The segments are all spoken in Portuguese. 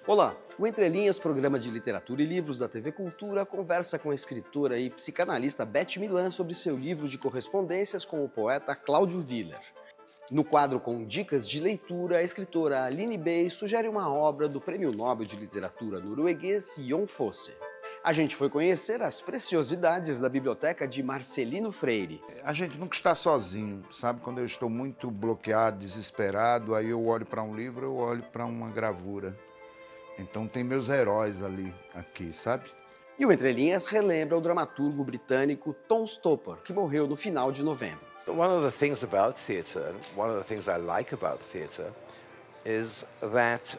Olá! O Entre Linhas, programa de literatura e livros da TV Cultura, conversa com a escritora e psicanalista Beth Milan sobre seu livro de correspondências com o poeta Cláudio Willer. No quadro com dicas de leitura, a escritora Aline Bey sugere uma obra do Prêmio Nobel de Literatura norueguês Jon Fosse. A gente foi conhecer as preciosidades da biblioteca de Marcelino Freire. A gente nunca está sozinho, sabe? Quando eu estou muito bloqueado, desesperado, aí eu olho para um livro, eu olho para uma gravura. Então tem meus heróis ali, aqui, sabe? E o Entre Linhas relembra o dramaturgo britânico Tom Stoppard, que morreu no final de novembro. One of the things about theatre, one of the things I like about theatre, is that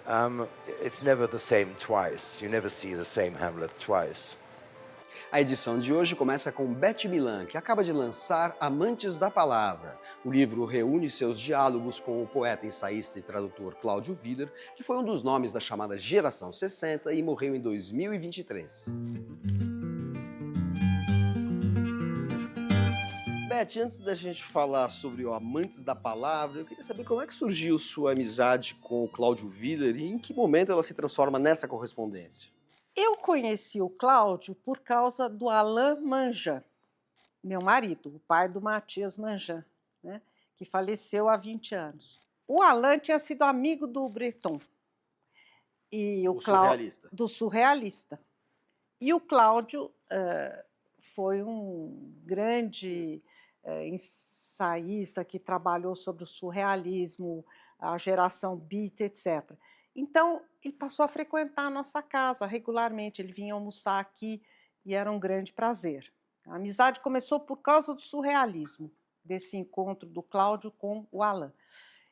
it's never the same twice. You never see the same Hamlet twice. A edição de hoje começa com Beth Milan, que acaba de lançar Amantes da Palavra. O livro reúne seus diálogos com o poeta, ensaísta e tradutor Cláudio Willer, que foi um dos nomes da chamada Geração 60 e morreu em 2023. Beth, antes da gente falar sobre o Amantes da Palavra, eu queria saber como é que surgiu sua amizade com o Cláudio Willer e em que momento ela se transforma nessa correspondência. Eu conheci o Cláudio por causa do Alain Manjan, meu marido, o pai do Matias Manjan, né, que faleceu há 20 anos. O Alain tinha sido amigo do Breton. E o surrealista. Do surrealista. E o Cláudio foi um grande ensaísta que trabalhou sobre o surrealismo, a geração beat, etc. Então, ele passou a frequentar a nossa casa regularmente, ele vinha almoçar aqui e era um grande prazer. A amizade começou por causa do surrealismo, desse encontro do Cláudio com o Alain.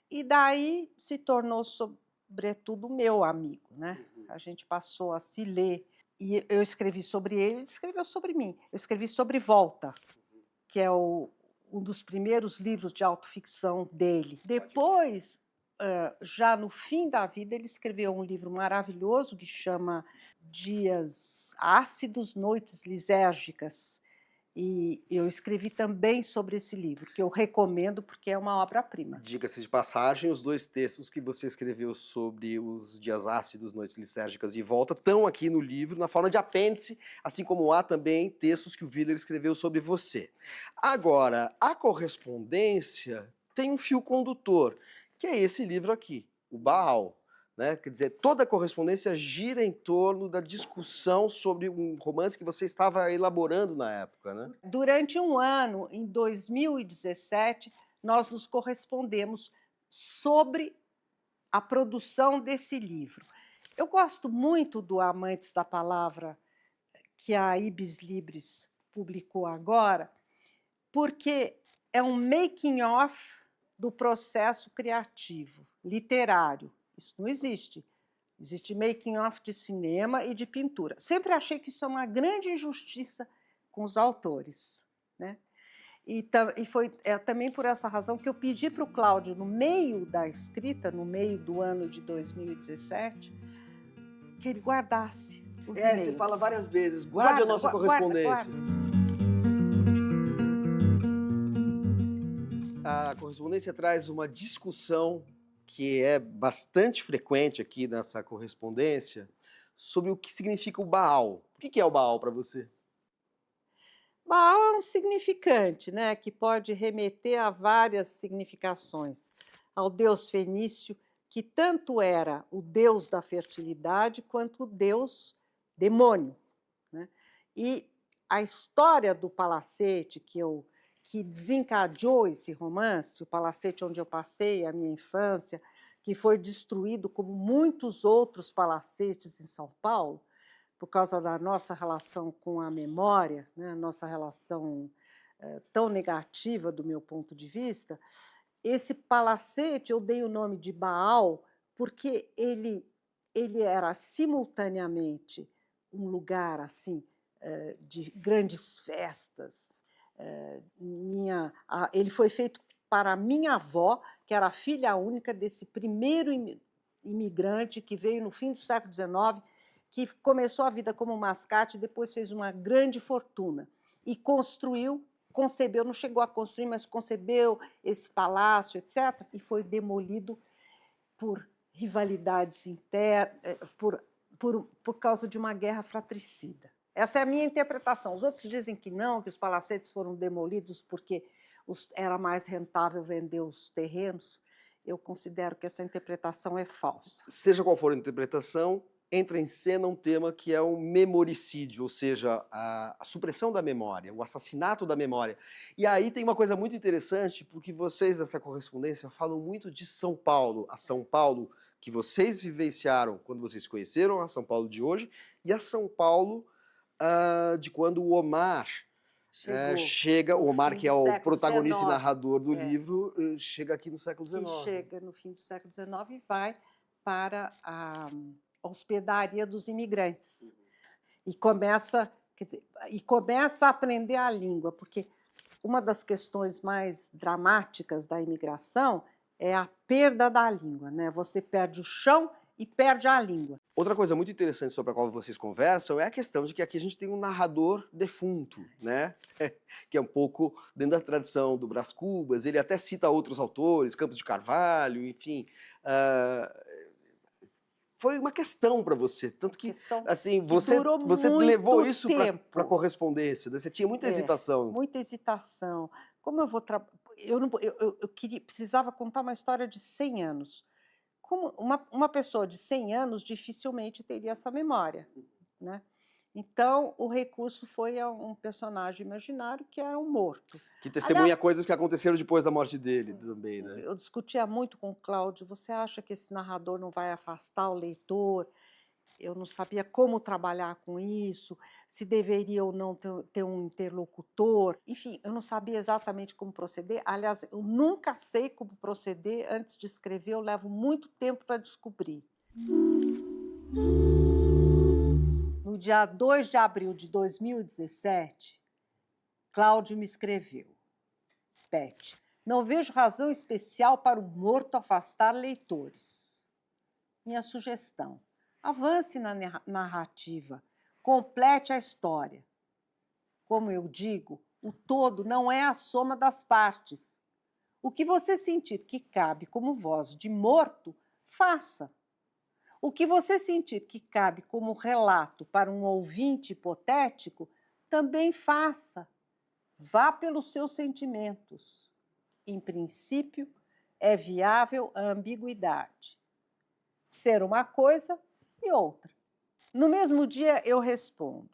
E daí se tornou, sobretudo, meu amigo, né? A gente passou a se ler. E eu escrevi sobre ele escreveu sobre mim. Eu escrevi sobre Volta, que é um dos primeiros livros de autoficção dele. Depois, já no fim da vida, ele escreveu um livro maravilhoso que chama Dias Ácidos, Noites Lisérgicas. E eu escrevi também sobre esse livro, que eu recomendo porque é uma obra-prima. Diga-se de passagem, os dois textos que você escreveu sobre os dias ácidos, noites lisérgicas e volta estão aqui no livro, na forma de apêndice, assim como há também textos que o Willer escreveu sobre você. Agora, a correspondência tem um fio condutor, que é esse livro aqui, o Baal. Né? Quer dizer, toda a correspondência gira em torno da discussão sobre um romance que você estava elaborando na época, né? Durante um ano, em 2017, nós nos correspondemos sobre a produção desse livro. Eu gosto muito do Amantes da Palavra, que a Ibis Libris publicou agora, porque é um making-of do processo criativo, literário. Isso não existe. Existe making-of de cinema e de pintura. Sempre achei que isso é uma grande injustiça com os autores, né? E foi também por essa razão que eu pedi para o Cláudio, no meio da escrita, no meio do ano de 2017, que ele guardasse os e-mails. Você fala várias vezes, guarde a nossa correspondência. A correspondência traz uma discussão que é bastante frequente aqui nessa correspondência, sobre o que significa o Baal. O que é o Baal para você? Baal é um significante, né, que pode remeter a várias significações. Ao deus fenício, que tanto era o deus da fertilidade quanto o deus demônio, né? E a história do palacete que desencadeou esse romance, o palacete onde eu passei a minha infância, que foi destruído como muitos outros palacetes em São Paulo, por causa da nossa relação com a memória, né, nossa relação tão negativa do meu ponto de vista. Esse palacete eu dei o nome de Baal porque ele era simultaneamente um lugar assim de grandes festas. Ele foi feito para a minha avó, que era a filha única desse primeiro imigrante que veio no fim do século XIX, que começou a vida como mascate e depois fez uma grande fortuna. E concebeu, não chegou a construir, mas concebeu esse palácio, etc., e foi demolido por rivalidades internas, por causa de uma guerra fratricida. Essa é a minha interpretação. Os outros dizem que não, que os palacetes foram demolidos porque era mais rentável vender os terrenos. Eu considero que essa interpretação é falsa. Seja qual for a interpretação, entra em cena um tema que é o memoricídio, ou seja, a supressão da memória, o assassinato da memória. E aí tem uma coisa muito interessante, porque vocês dessa correspondência falam muito de São Paulo, a São Paulo que vocês vivenciaram quando vocês conheceram a São Paulo de hoje, e a São Paulo de quando o Omar chega, o Omar que é o protagonista e narrador do livro, chega aqui no século XIX. Que chega no fim do século XIX e vai para a hospedaria dos imigrantes. E começa a aprender a língua, porque uma das questões mais dramáticas da imigração é a perda da língua, né? Você perde o chão e perde a língua. Outra coisa muito interessante sobre a qual vocês conversam é a questão de que aqui a gente tem um narrador defunto, né? Que é um pouco dentro da tradição do Brás Cubas. Ele até cita outros autores, Campos de Carvalho, enfim. Foi uma questão para você, tanto que assim você levou isso para a correspondência, né? Você tinha muita hesitação. Muita hesitação. Como eu vou precisava contar uma história de 100 anos. Como uma pessoa de 100 anos dificilmente teria essa memória, né? Então, o recurso foi a um personagem imaginário que era um morto. Que testemunha coisas que aconteceram depois da morte dele também, né? Eu discutia muito com o Cláudio, você acha que esse narrador não vai afastar o leitor? Eu não sabia como trabalhar com isso, se deveria ou não ter um interlocutor. Enfim, eu não sabia exatamente como proceder. Aliás, eu nunca sei como proceder antes de escrever, eu levo muito tempo para descobrir. No dia 2 de abril de 2017, Cláudio me escreveu: Beth, não vejo razão especial para o morto afastar leitores. Minha sugestão: avance na narrativa, complete a história. Como eu digo, o todo não é a soma das partes. O que você sentir que cabe como voz de morto, faça. O que você sentir que cabe como relato para um ouvinte hipotético, também faça. Vá pelos seus sentimentos. Em princípio, é viável a ambiguidade. Ser uma coisa e outra. No mesmo dia, eu respondo: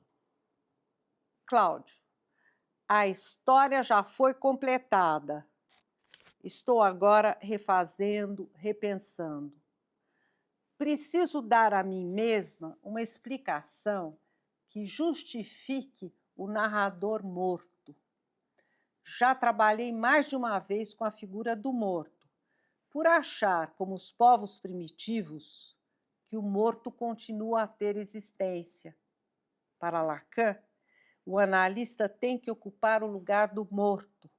Cláudio, a história já foi completada. Estou agora refazendo, repensando. Preciso dar a mim mesma uma explicação que justifique o narrador morto. Já trabalhei mais de uma vez com a figura do morto, por achar, como os povos primitivos, que o morto continua a ter existência. Para Lacan, o analista tem que ocupar o lugar do morto.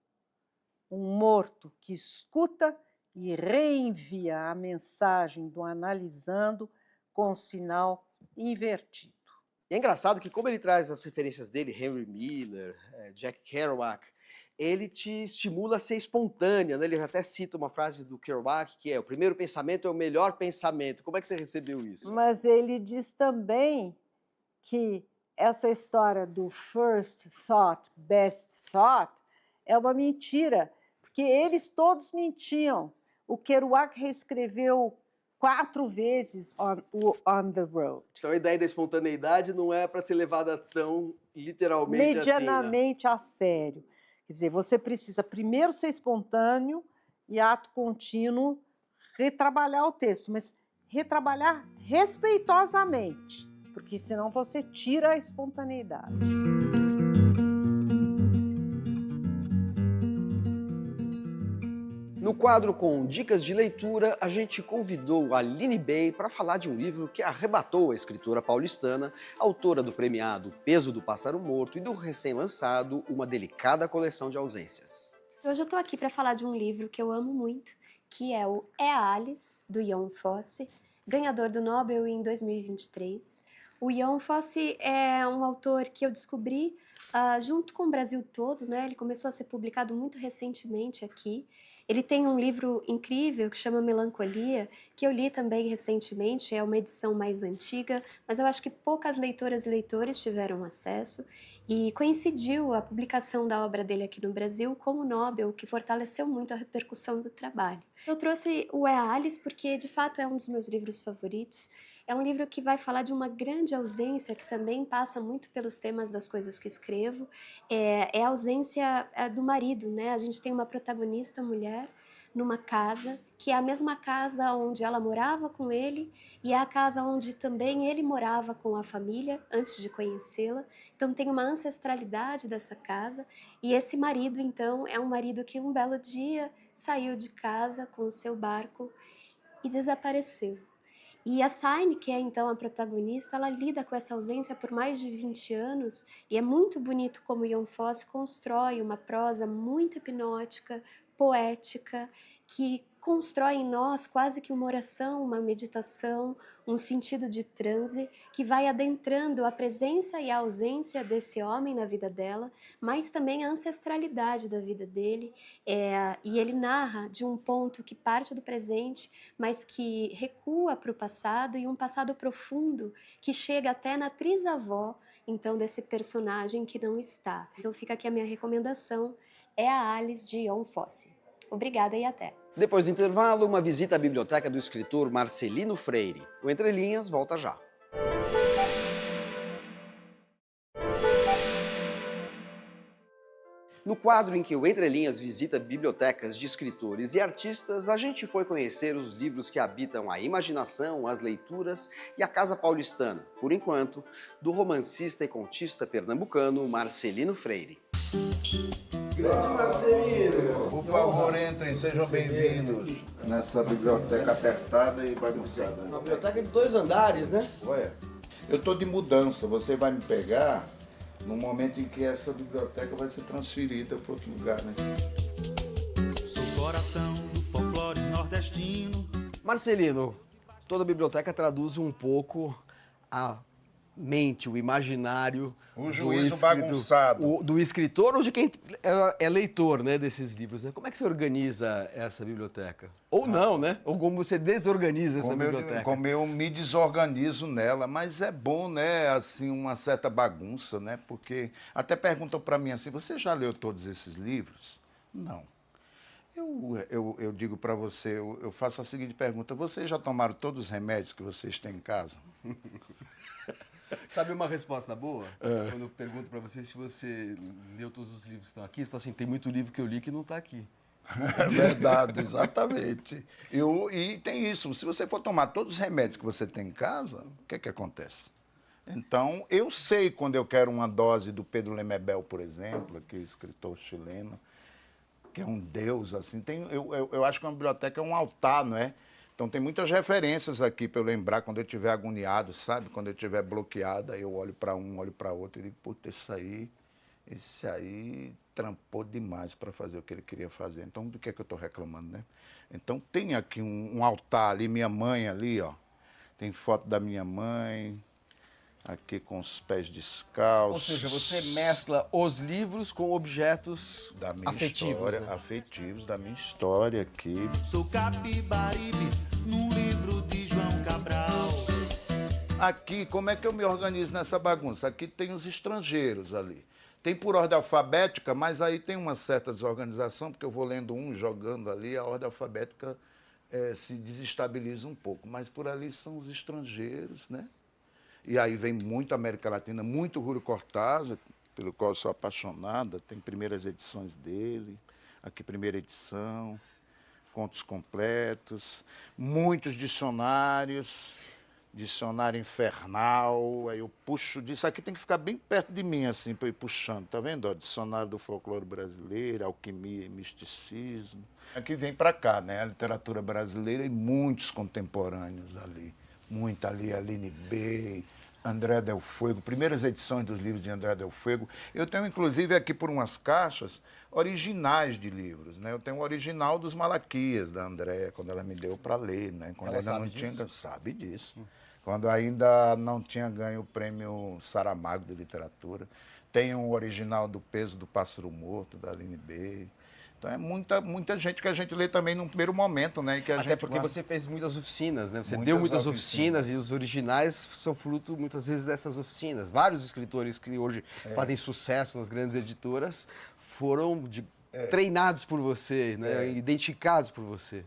Um morto que escuta e reenvia a mensagem do analisando com o sinal invertido. E é engraçado que, como ele traz as referências dele, Henry Miller, Jack Kerouac, ele te estimula a ser espontânea, né? Ele até cita uma frase do Kerouac que é: o primeiro pensamento é o melhor pensamento. Como é que você recebeu isso? Mas ele diz também que essa história do first thought, best thought, é uma mentira, porque eles todos mentiam. O Kerouac reescreveu 4 vezes on the Road. Então a ideia da espontaneidade não é para ser levada tão literalmente medianamente assim, né? a sério. Quer dizer, você precisa primeiro ser espontâneo e, ato contínuo, retrabalhar o texto, mas retrabalhar respeitosamente, porque senão você tira a espontaneidade. No quadro com dicas de leitura, a gente convidou a Aline Bey para falar de um livro que arrebatou a escritora paulistana, autora do premiado Peso do Pássaro Morto e do recém-lançado Uma Delicada Coleção de Ausências. Hoje eu estou aqui para falar de um livro que eu amo muito, que é o É a Alice, do Jon Fosse, ganhador do Nobel em 2023. O Jon Fosse é um autor que eu descobri junto com o Brasil todo, né? Ele começou a ser publicado muito recentemente aqui. Ele tem um livro incrível que chama Melancolia, que eu li também recentemente, é uma edição mais antiga, mas eu acho que poucas leitoras e leitores tiveram acesso. E coincidiu a publicação da obra dele aqui no Brasil com o Nobel, que fortaleceu muito a repercussão do trabalho. Eu trouxe o É Alice porque, de fato, é um dos meus livros favoritos. É um livro que vai falar de uma grande ausência, que também passa muito pelos temas das coisas que escrevo. É a ausência do marido, né? A gente tem uma protagonista mulher numa casa, que é a mesma casa onde ela morava com ele e é a casa onde também ele morava com a família antes de conhecê-la. Então tem uma ancestralidade dessa casa e esse marido, então, é um marido que um belo dia saiu de casa com o seu barco e desapareceu. E a Saine, que é então a protagonista, ela lida com essa ausência por mais de 20 anos e é muito bonito como Ion Fosse constrói uma prosa muito hipnótica, poética, que constrói em nós quase que uma oração, uma meditação, um sentido de transe que vai adentrando a presença e a ausência desse homem na vida dela, mas também a ancestralidade da vida dele. E ele narra de um ponto que parte do presente, mas que recua para o passado, e um passado profundo que chega até na trisavó, então, desse personagem que não está. Então fica aqui a minha recomendação, É a Alice, de Ion Fosse. Obrigada e até! Depois do intervalo, uma visita à biblioteca do escritor Marcelino Freire. O Entre Linhas volta já. No quadro em que o Entre Linhas visita bibliotecas de escritores e artistas, a gente foi conhecer os livros que habitam a imaginação, as leituras e a casa paulistana, por enquanto, do romancista e contista pernambucano Marcelino Freire. Grande Marcelino! Por favor, entrem, sejam bem-vindos nessa biblioteca apertada e bagunçada. Uma biblioteca de 2 andares, né? Ué, eu estou de mudança, você vai me pegar no momento em que essa biblioteca vai ser transferida para outro lugar, né? Sou coração do folclore nordestino. Marcelino, toda biblioteca traduz um pouco a mente, o imaginário O juízo bagunçado. do escritor ou de quem é leitor, né, desses livros. Né? Como é que você organiza essa biblioteca? Ou não, né? Ou como você desorganiza essa biblioteca? Como eu me desorganizo nela, mas é bom, né, assim, uma certa bagunça, né? Porque até perguntam para mim assim, você já leu todos esses livros? Não. Eu digo para você, eu faço a seguinte pergunta, vocês já tomaram todos os remédios que vocês têm em casa? Sabe uma resposta boa? Quando eu pergunto para você se você leu todos os livros que estão aqui, você fala assim, tem muito livro que eu li que não está aqui. É verdade, exatamente. E tem isso, se você for tomar todos os remédios que você tem em casa, o que é que acontece? Então, eu sei quando eu quero uma dose do Pedro Lemebel, por exemplo, que é escritor chileno, que é um deus, assim. Eu acho que uma biblioteca é um altar, não é? Então, tem muitas referências aqui para eu lembrar quando eu estiver agoniado, sabe? Quando eu estiver bloqueado, aí eu olho para um, olho para outro e digo, puta, esse aí trampou demais para fazer o que ele queria fazer. Então, do que é que eu estou reclamando, né? Então, tem aqui um altar ali, minha mãe ali, ó. Tem foto da minha mãe, aqui com os pés descalços. Ou seja, você mescla os livros com objetos da minha afetivos. História, né? afetivos da minha história aqui. Sou Capibaribe, num livro de João Cabral. Aqui, como é que eu me organizo nessa bagunça? Aqui tem os estrangeiros ali. Tem por ordem alfabética, mas aí tem uma certa desorganização, porque eu vou lendo um, jogando ali, a ordem alfabética se desestabiliza um pouco. Mas por ali são os estrangeiros, né? E aí vem muito América Latina, muito Júlio Cortázar, pelo qual eu sou apaixonada. Tem primeiras edições dele, aqui primeira edição, contos completos, muitos dicionários, dicionário infernal. Aí eu puxo disso, aqui tem que ficar bem perto de mim, assim, para ir puxando. Tá vendo? Ó, dicionário do folclore brasileiro, alquimia e misticismo. Aqui vem para cá, né? A literatura brasileira e muitos contemporâneos ali. Muito ali, Aline B., André Del Fuego, primeiras edições dos livros de André Del Fuego. Eu tenho, inclusive, aqui por umas caixas, originais de livros, né? Eu tenho o original dos Malaquias, da André, quando ela me deu para ler, né? Quando Ela ainda sabe não disso? tinha, sabe disso. Quando ainda não tinha ganho o prêmio Saramago de literatura. Tem um original do Peso do Pássaro Morto, da Aline B. Então é muita gente que a gente lê também num primeiro momento, né? E que a Até gente porque vai- você fez muitas oficinas, né? Você Muitas deu muitas oficinas oficinas. e os originais são fruto, muitas vezes, dessas oficinas. Vários escritores que hoje É. fazem sucesso nas grandes editoras foram treinados por você, né? Identificados por você.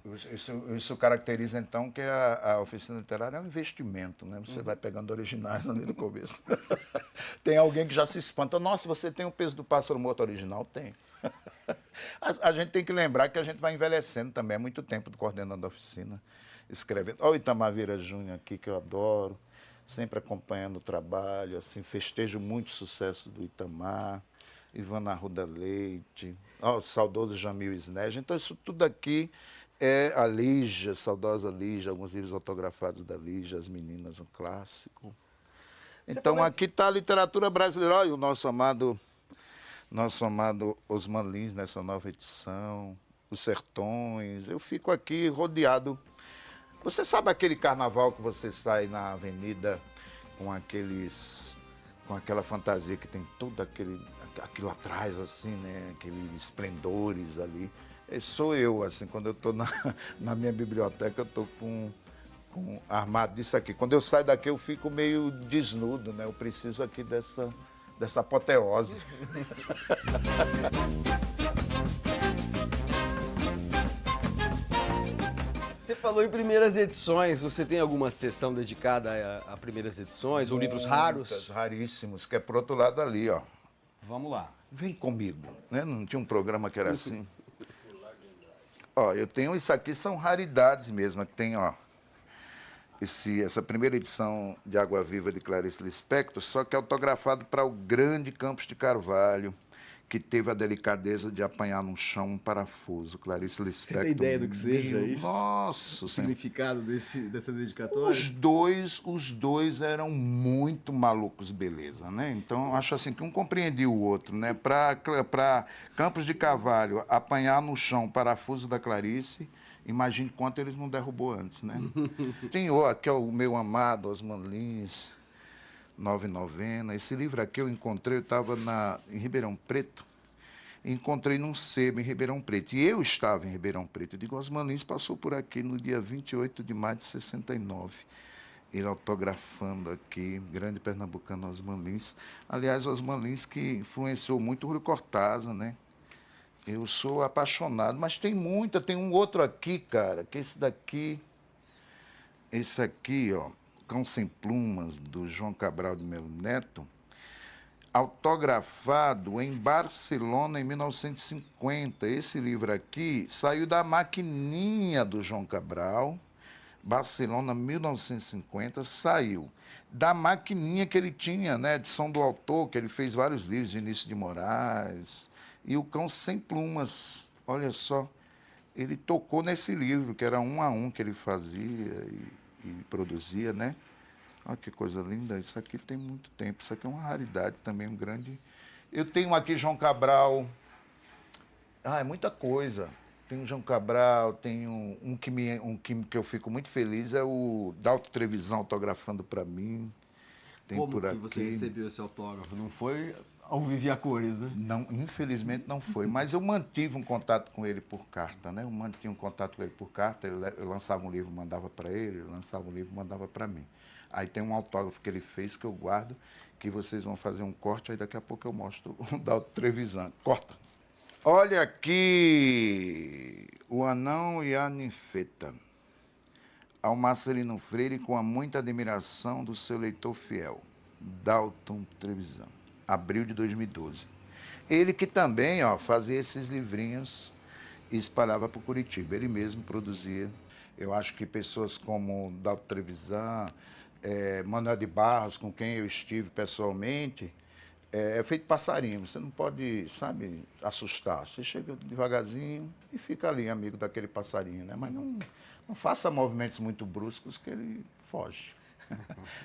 Isso caracteriza, então, que a oficina literária é um investimento, né? Você vai pegando originais ali no começo. Tem alguém que já se espanta. Nossa, você tem o Peso do Pássaro Morto original? Tem. A gente tem que lembrar que a gente vai envelhecendo também. É muito tempo coordenando a oficina, escrevendo. Olha o Itamar Vieira Júnior aqui, que eu adoro. Sempre acompanhando o trabalho, assim, festejo muito o sucesso do Itamar. Ivana Arruda Leite, o saudoso Jamil Sneja. Então, isso tudo aqui é a Lígia, saudosa Lígia, alguns livros autografados da Lígia, As Meninas, um clássico. Então, aqui está a literatura brasileira. Olha o nosso amado Osman Lins nessa nova edição, Os Sertões. Eu fico aqui rodeado. Você sabe aquele carnaval que você sai na avenida com aquela fantasia que tem todo aquilo atrás, assim, né? Aqueles esplendores ali. Sou eu, assim, quando eu estou na minha biblioteca, eu estou com armado disso aqui. Quando eu saio daqui, eu fico meio desnudo, né? Eu preciso aqui dessa apoteose. Você falou em primeiras edições. Você tem alguma sessão dedicada a primeiras edições ou livros raros? Muitos, raríssimos, que é pro outro lado ali, ó. Vamos lá. Vem comigo, né? Não tinha um programa que era assim. Ó, eu tenho isso aqui, são raridades mesmo. Tem, ó, essa primeira edição de Água Viva de Clarice Lispector, só que autografado para o grande Campos de Carvalho, que teve a delicadeza de apanhar no chão um parafuso. Clarice Lispector. tem ideia do que seja meu, isso? Nossa O Senhora. significado dessa dedicatória? Os dois eram muito malucos, beleza, né? Então, eu acho assim que um compreendia o outro, né? Para Campos de Carvalho apanhar no chão o parafuso da Clarice, imagine quanto eles não derrubou antes, né? Tem aqui, ó, o meu amado Osman Lins, Nove Novena. Esse livro aqui eu encontrei, eu estava em Ribeirão Preto, encontrei num sebo em Ribeirão Preto. E eu estava em Ribeirão Preto. Eu digo, Osman Lins passou por aqui no dia 28 de maio de 69. Ele autografando aqui, grande pernambucano Osman Lins. Aliás, Osman Lins que influenciou muito o Rui Cortázar, né? Eu sou apaixonado, mas tem um outro aqui, cara, que esse aqui, ó, Cão Sem Plumas, do João Cabral de Melo Neto, autografado em Barcelona em 1950. Esse livro aqui saiu da maquininha do João Cabral, Barcelona, 1950, saiu da maquininha que ele tinha, né, edição do autor, que ele fez vários livros, Vinícius de Moraes, e o Cão Sem Plumas, olha só, ele tocou nesse livro, que era 1 a 1 que ele fazia e produzia, né? Olha que coisa linda, isso aqui tem muito tempo, isso aqui é uma raridade também, um grande... Eu tenho aqui João Cabral, é muita coisa. Tem o João Cabral, tem um que eu fico muito feliz, é o Dalto Trevisan autografando para mim. Tem Como por que aqui. você recebeu esse autógrafo? Não foi ao viver a cores, né? Não, infelizmente não foi, mas eu mantive um contato com ele por carta, né? Eu mantive um contato com ele por carta, eu lançava um livro, mandava para ele, eu lançava um livro, mandava para mim. Aí tem um autógrafo que ele fez que eu guardo, que vocês vão fazer um corte, aí daqui a pouco eu mostro o Dalto Trevisan. Corta. Olha aqui, o Anão e a Ninfeta, ao Marcelino Freire com a muita admiração do seu leitor fiel, Dalton Trevisan, abril de 2012. Ele que também, ó, fazia esses livrinhos e espalhava por Curitiba, ele mesmo produzia. Eu acho que pessoas como Dalton Trevisan, Manuel de Barros, com quem eu estive pessoalmente, é feito passarinho, você não pode, sabe, assustar. Você chega devagarzinho e fica ali, amigo daquele passarinho, né? Mas não faça movimentos muito bruscos que ele foge.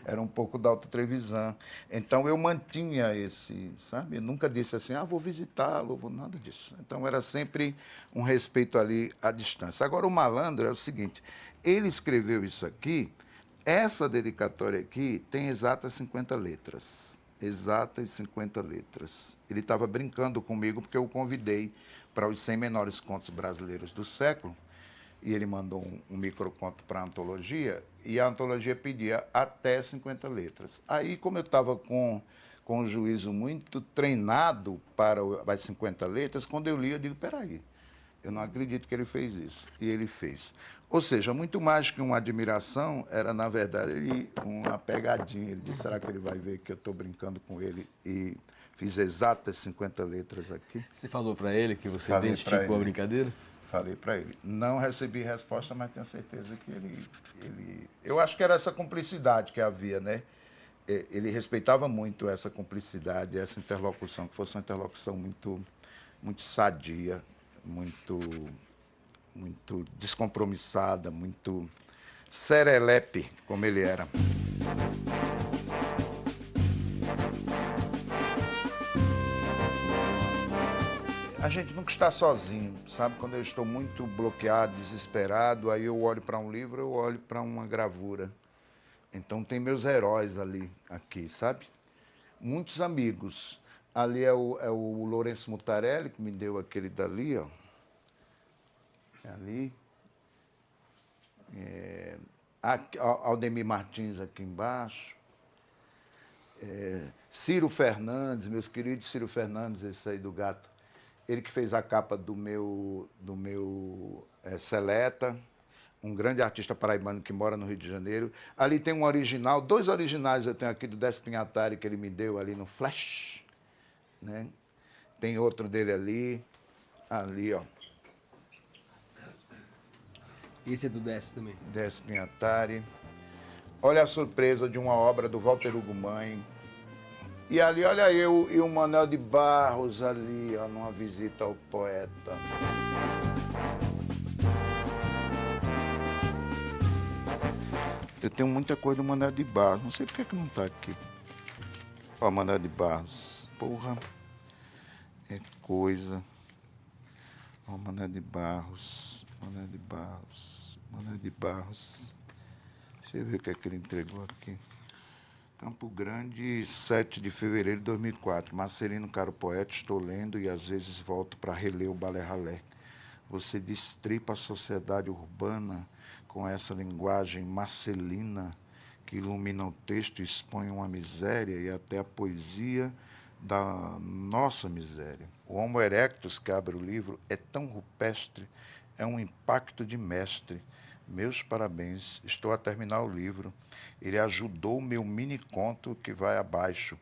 Era um pouco da Dalton Trevisan. Então eu mantinha esse, sabe? Eu nunca disse assim, vou visitá-lo, nada disso. Então era sempre um respeito ali à distância. Agora o malandro é o seguinte, ele escreveu isso aqui, essa dedicatória aqui tem exatas 50 letras. exatas 50 letras. Ele estava brincando comigo porque eu o convidei para os 100 menores contos brasileiros do século, e ele mandou um microconto para a antologia, e a antologia pedia até 50 letras. Aí, como eu estava com o juízo muito treinado para as 50 letras, quando eu li, eu digo, peraí, eu não acredito que ele fez isso. E ele fez. Ou seja, muito mais que uma admiração, era, na verdade, uma pegadinha. Ele disse, será que ele vai ver que eu estou brincando com ele? E fiz exatas 50 letras aqui. Você falou para ele que você Falei pra identificou a ele. brincadeira? Falei para ele. Não recebi resposta, mas tenho certeza que ele... Eu acho que era essa cumplicidade que havia, né? Ele respeitava muito essa cumplicidade, essa interlocução, que fosse uma interlocução muito sadia, muito descompromissada, muito serelepe, como ele era. A gente nunca está sozinho, sabe? Quando eu estou muito bloqueado, desesperado, aí eu olho para um livro, eu olho para uma gravura. Então tem meus heróis ali, aqui, sabe? Muitos amigos. Ali é o Lourenço Mutarelli, que me deu aquele dali, ó. Ali. Aldemir Martins aqui embaixo. Ciro Fernandes, meus queridos Ciro Fernandes, esse aí do gato. Ele que fez a capa do meu Seleta, um grande artista paraibano que mora no Rio de Janeiro. Ali tem um original, 2 originais eu tenho aqui do Décio Pinhatari, que ele me deu ali no Flash, né? Tem outro dele ali, ó. Esse é do Décio também. Décio Pinhatari. Olha a surpresa de uma obra do Walter Hugo Mãe. E ali, olha eu e o Manuel de Barros ali, ó, numa visita ao poeta. Eu tenho muita coisa do Manuel de Barros, não sei por que não está aqui. Ó, Manuel de Barros, porra, é coisa. Ó, Manuel de Barros, Manuel de Barros, Manuel de Barros. Deixa eu ver o que é que ele entregou aqui. Campo Grande, 7 de fevereiro de 2004. Marcelino Caro Poeta, estou lendo e às vezes volto para reler o Balé Ralé. Você destripa a sociedade urbana com essa linguagem marcelina que ilumina o texto e expõe uma miséria e até a poesia da nossa miséria. O Homo erectus, que abre o livro, é tão rupestre, é um impacto de mestre. Meus parabéns, estou a terminar o livro. Ele ajudou o meu mini-conto que vai abaixo.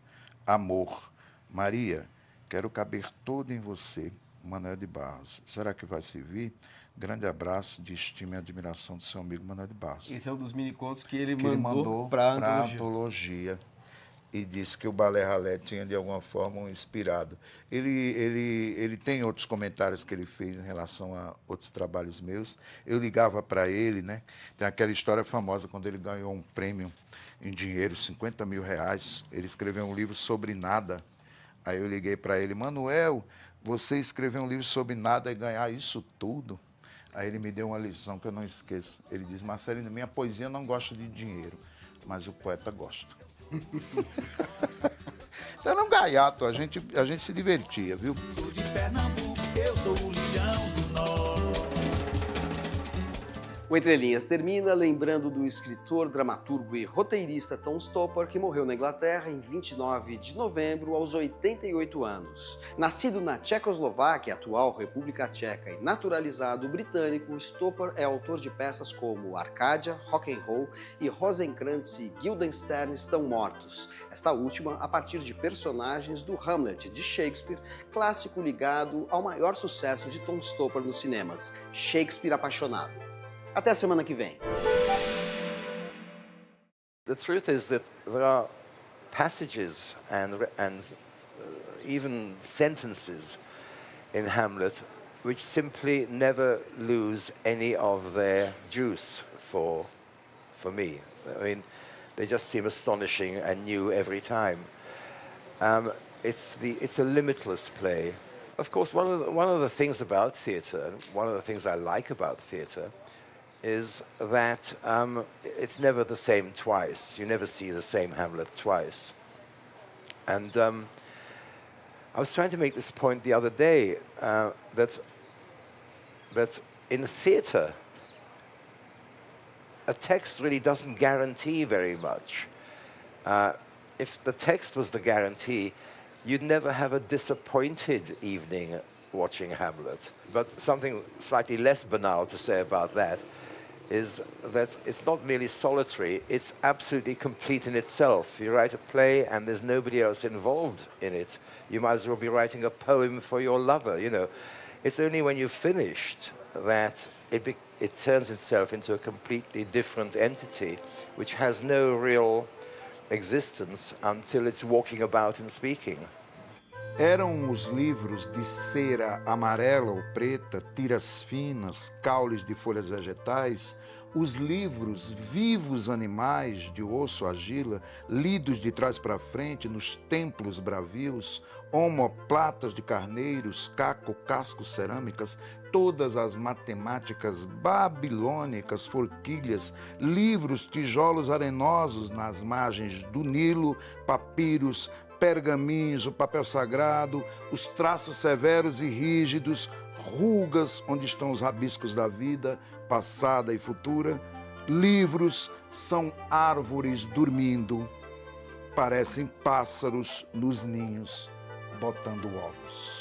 Amor. Maria, quero caber todo em você. Manuel de Barros. Será que vai servir? Grande abraço de estima e admiração do seu amigo Manuel de Barros. Esse é um dos mini-contos que ele Ele mandou para a antologia. antologia. E disse que o Balé Ralé tinha, de alguma forma, um inspirado. Ele tem outros comentários que ele fez em relação a outros trabalhos meus. Eu ligava para ele, né? Tem aquela história famosa, quando ele ganhou um prêmio em dinheiro, 50 mil reais. Ele escreveu um livro sobre nada. Aí eu liguei para ele, Manuel, você escreveu um livro sobre nada e ganhar isso tudo? Aí ele me deu uma lição que eu não esqueço. Ele diz, Marcelino, minha poesia não gosta de dinheiro, mas o poeta gosta. Então era um gaiato, a gente se divertia, viu? Sou de Pernambuco, eu sou o leão do norte. O Entre Linhas termina lembrando do escritor, dramaturgo e roteirista Tom Stoppard, que morreu na Inglaterra em 29 de novembro, aos 88 anos. Nascido na Tchecoslováquia, atual República Tcheca, e naturalizado britânico, Stoppard é autor de peças como Arcádia, Rock'n'Roll e Rosencrantz e Guildenstern Estão Mortos. Esta última a partir de personagens do Hamlet de Shakespeare, clássico ligado ao maior sucesso de Tom Stoppard nos cinemas, Shakespeare Apaixonado. Até a semana que vem. The truth is that there are passages and even sentences in Hamlet which simply never lose any of their juice for me. I mean, they just seem astonishing and new every time. It's a limitless play. Of course, one of the things about theatre, one of the things I like about theatre, is that it's never the same twice. You never see the same Hamlet twice. And I was trying to make this point the other day, that in theatre, a text really doesn't guarantee very much. If the text was the guarantee, you'd never have a disappointed evening watching Hamlet. But something slightly less banal to say about that is that it's not merely solitary, it's absolutely complete in itself. You write a play and there's nobody else involved in it. You might as well be writing a poem for your lover, you know. It's only when you've finished that it turns itself into a completely different entity, which has no real existence until it's walking about and speaking. Eram os livros de cera amarela ou preta, tiras finas, caules de folhas vegetais, os livros vivos animais de osso argila, lidos de trás para frente nos templos bravios, omoplatas de carneiros, cascos cerâmicas, todas as matemáticas babilônicas, forquilhas, livros, tijolos arenosos nas margens do Nilo, papiros, pergaminhos, o papel sagrado, os traços severos e rígidos, rugas onde estão os rabiscos da vida, passada e futura. Livros são árvores dormindo, parecem pássaros nos ninhos, botando ovos.